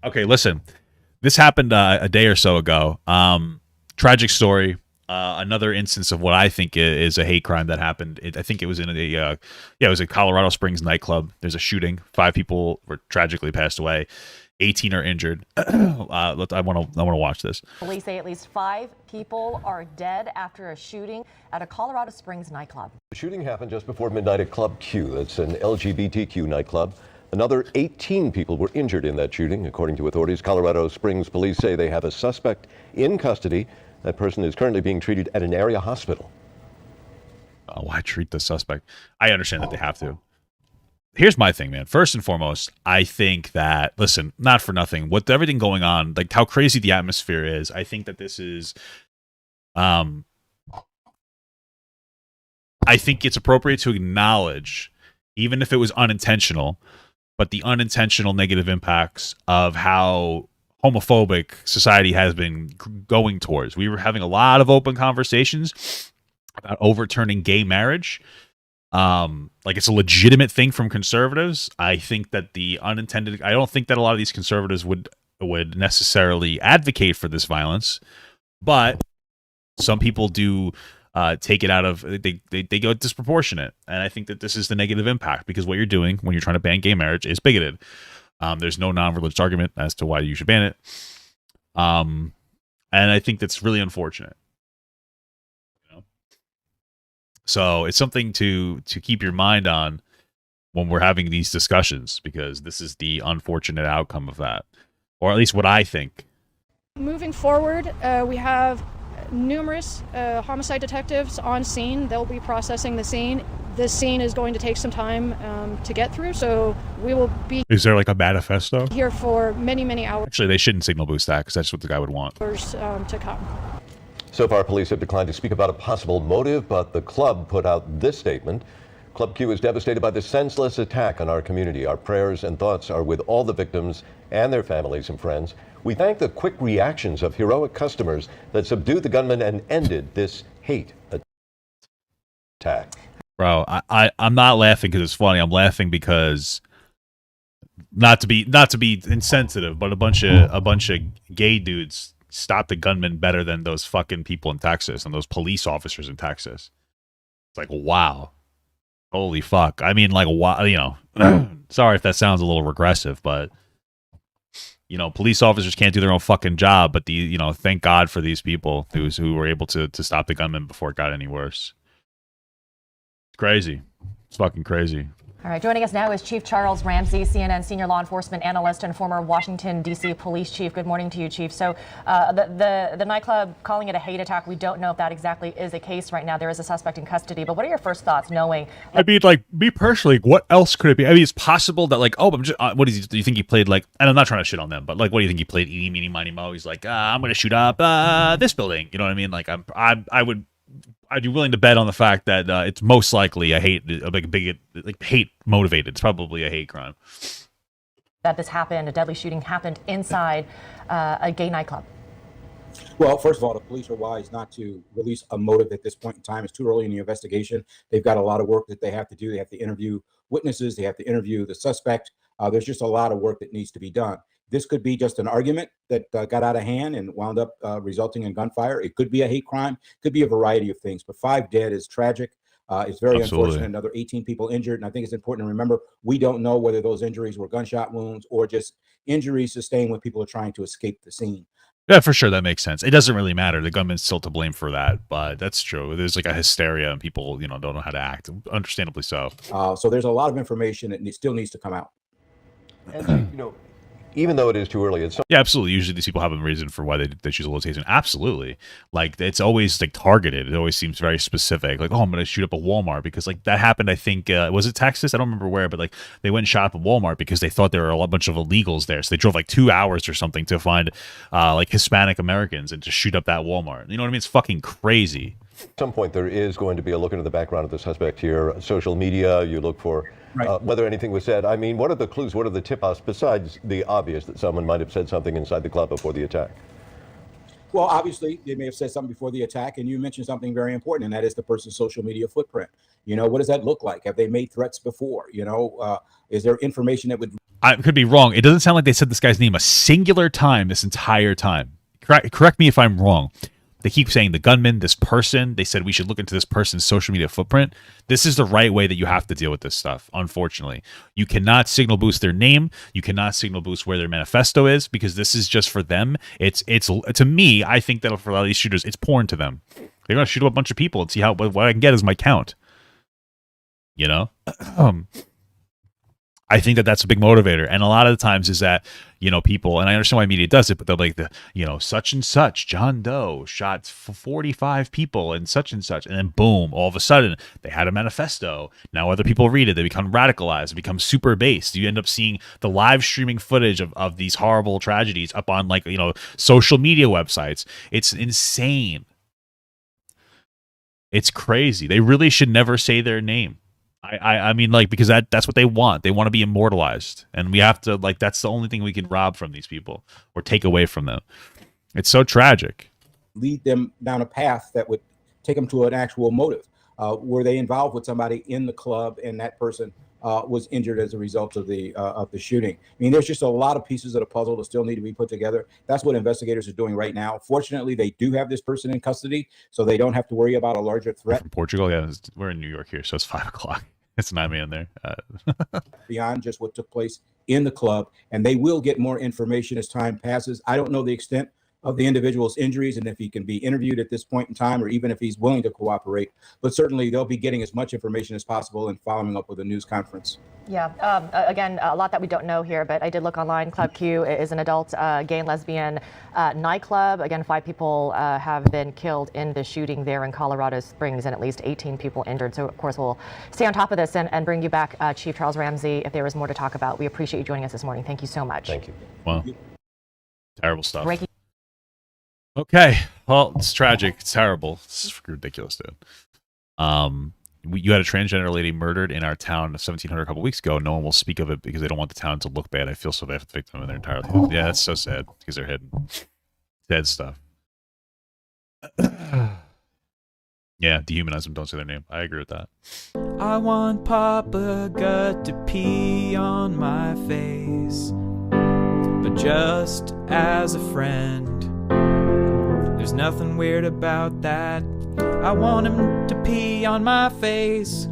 Okay, listen. This happened a day or so ago. Tragic story. Another instance of what I think is a hate crime that happened. I think it was in it was a Colorado Springs nightclub. There's a shooting. 5 people were tragically passed away. 18 are injured. I want to watch this. Police say at least 5 people are dead after a shooting at a Colorado Springs nightclub. The shooting happened just before midnight at Club Q. That's an LGBTQ nightclub. Another 18 people were injured in that shooting. According to authorities, Colorado Springs police say they have a suspect in custody. That person is currently being treated at an area hospital. Why treat the suspect? I understand that they have to. Here's my thing, man. First and foremost, I think that, listen, not for nothing, with everything going on, like how crazy the atmosphere is, I think that this is, I think it's appropriate to acknowledge, even if it was unintentional, but the unintentional negative impacts of how homophobic society has been going towards. We were having a lot of open conversations about overturning gay marriage. Like it's a legitimate thing from conservatives. I think that I don't think that a lot of these conservatives would necessarily advocate for this violence, but some people do take it out of, they go disproportionate. And I think that this is the negative impact, because what you're doing when you're trying to ban gay marriage is bigoted. There's no non-religious argument as to why you should ban it. And I think that's really unfortunate. So it's something to keep your mind on when we're having these discussions, because this is the unfortunate outcome of that, or at least what I think. Moving forward, we have numerous homicide detectives on scene. They'll be processing the scene. This scene is going to take some time to get through, so we will be... Is there like a manifesto? ...here for many, many hours. Actually, they shouldn't signal boost that, because that's what the guy would want. ...to come. So far, police have declined to speak about a possible motive, but the club put out this statement. Club Q is devastated by the senseless attack on our community. Our prayers and thoughts are with all the victims and their families and friends. We thank the quick reactions of heroic customers that subdued the gunman and ended this hate attack. Bro, I'm not laughing because it's funny. I'm laughing because not to be insensitive, but a bunch of gay dudes stop the gunman better than those fucking people in Texas and those police officers in Texas. It's like, wow. Holy fuck. I mean, like, wow, you know, sorry if that sounds a little regressive, but, you know, police officers can't do their own fucking job, but thank God for these people who were able to stop the gunman before it got any worse. It's crazy. It's fucking crazy. All right, joining us now is Chief Charles Ramsey, CNN senior law enforcement analyst and former Washington, D.C. police chief. Good morning to you, Chief. So the nightclub, calling it a hate attack, we don't know if that exactly is the case right now. There is a suspect in custody, but what are your first thoughts knowing? I mean, like, me personally, what else could it be? I mean, it's possible that, like, I'm just, what is he, do you think he played, like, and I'm not trying to shit on them, but, like, what do you think he played? Eeny, meeny, miny, mo. He's like, I'm going to shoot up this building. You know what I mean? Like, I'd be willing to bet on the fact that it's most likely hate motivated. It's probably a hate crime. That this happened, a deadly shooting happened inside a gay nightclub. Well, first of all, the police are wise not to release a motive at this point in time. It's too early in the investigation. They've got a lot of work that they have to do. They have to interview witnesses. They have to interview the suspect. There's just a lot of work that needs to be done. This could be just an argument that got out of hand and wound up resulting in gunfire. It could be a hate crime. It could be a variety of things. But 5 dead is tragic. It's very unfortunate. Another 18 people injured. And I think it's important to remember, we don't know whether those injuries were gunshot wounds or just injuries sustained when people are trying to escape the scene. Yeah, for sure. That makes sense. It doesn't really matter. The gunman's still to blame for that, but that's true. There's like a hysteria and people, don't know how to act. Understandably so. So there's a lot of information that still needs to come out. And, even though it is too early, yeah, absolutely. Usually these people have a reason for why they choose a location. Absolutely. Like, it's always like targeted. It always seems very specific. Like, I'm going to shoot up a Walmart because, like, that happened, I think, was it Texas? I don't remember where, but like they went and shot up a Walmart because they thought there were a bunch of illegals there. So they drove like 2 hours or something to find like Hispanic Americans and just shoot up that Walmart. You know what I mean? It's fucking crazy. At some point, there is going to be a look into the background of the suspect here. Social media, you look for whether anything was said. I mean, what are the clues? What are the tip-offs besides the obvious that someone might have said something inside the club before the attack? Well, obviously, they may have said something before the attack, and you mentioned something very important, and that is the person's social media footprint. What does that look like? Have they made threats before? Is there information that would... I could be wrong. It doesn't sound like they said this guy's name a singular time this entire time. Correct me if I'm wrong. They keep saying the gunman, this person. They said we should look into this person's social media footprint. This is the right way that you have to deal with this stuff, unfortunately. You cannot signal boost their name. You cannot signal boost where their manifesto is, because this is just for them. It's to me, I think that for a lot of these shooters, it's porn to them. They're going to shoot up a bunch of people and see what I can get as my count. You know? I think that that's a big motivator. And a lot of the times is that, you know, people, and I understand why media does it, but they're like, such and such, John Doe shot 45 people and such, and then boom, all of a sudden they had a manifesto. Now other people read it, they become radicalized, become super based. You end up seeing the live streaming footage of these horrible tragedies up on, like, social media websites. It's insane. It's crazy. They really should never say their name. I mean, like, because that's what they want. They want to be immortalized, and we have to, like, that's the only thing we can rob from these people or take away from them. It's so tragic. Lead them down a path that would take them to an actual motive. Were they involved with somebody in the club, and that person was injured as a result of the shooting? I mean, there's just a lot of pieces of the puzzle that still need to be put together. That's what investigators are doing right now. Fortunately, they do have this person in custody, so they don't have to worry about a larger threat. From Portugal, yeah, we're in New York here, so it's 5:00. It's 9 a.m. there. Beyond just what took place in the club, and they will get more information as time passes. I don't know the extent of the individual's injuries and if he can be interviewed at this point in time, or even if he's willing to cooperate. But certainly they'll be getting as much information as possible and following up with a news conference. Yeah, again, a lot that we don't know here, but I did look online. Club Q is an adult gay and lesbian nightclub. Again, 5 people have been killed in the shooting there in Colorado Springs, and at least 18 people injured. So, of course, we'll stay on top of this and bring you back, Chief Charles Ramsey, if there is more to talk about. We appreciate you joining us this morning. Thank you so much. Thank you. Wow. Terrible stuff. Okay. Well, it's tragic. It's terrible. This is ridiculous, dude. You had a transgender lady murdered in our town, 1,700, a couple weeks ago. No one will speak of it because they don't want the town to look bad. I feel so bad for the victim and their entire life. Yeah, that's so sad because they're hidden. Dead stuff. Yeah, dehumanize them. Don't say their name. I agree with that. I want Papa Gut to pee on my face, but just as a friend. There's nothing weird about that. I want him to pee on my face.